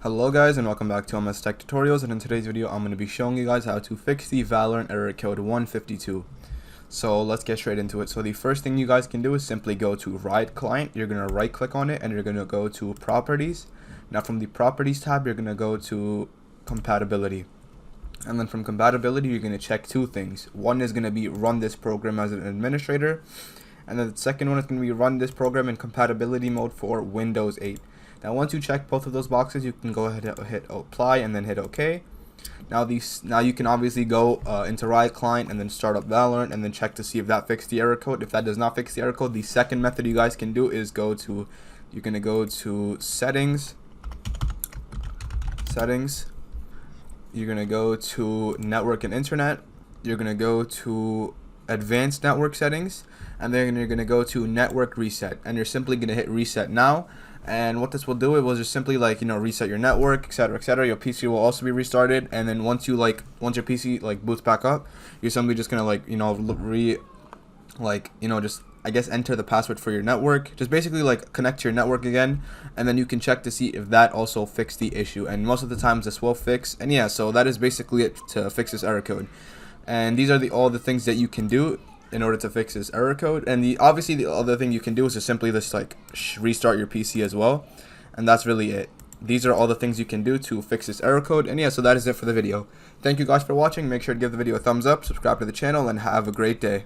Hello guys, and welcome back to MS Tech Tutorials, and in today's video I'm going to be showing you guys how to fix the Valorant error code 152. So let's get straight into it. So the first thing you guys can do is simply go to Riot Client. You're going to right click on it and you're going to go to Properties. Now from the Properties tab you're going to go to Compatibility. And then from Compatibility you're going to check two things. One is going to be run this program as an administrator, and then the second one is going to be run this program in compatibility mode for Windows 8. Now once you check both of those boxes, you can go ahead and hit apply and then hit OK. Now you can obviously go into Riot Client and then start up Valorant and then check to see if that fixed the error code. If that does not fix the error code, the second method you guys can do is you're going to go to settings. You're going to go to network and internet. You're going to go to advanced network settings, and then you're going to go to network reset, and you're simply going to hit reset now. And what this will do, it will just simply reset your network, etc. Your PC will also be restarted, and then once your PC boots back up, you're simply just gonna enter the password for your network. Just basically connect to your network again, and then you can check to see if that also fixed the issue. And most of the times this will fix. And yeah, so that is basically it to fix this error code. And these are all the things that you can do in order to fix this error code. And obviously the other thing you can do is just simply restart your PC as well, and that's really it. These are all the things you can do to fix this error code. And yeah, so that is it for the video. Thank you guys for watching. Make sure to give the video a thumbs up, subscribe to the channel, and have a great day.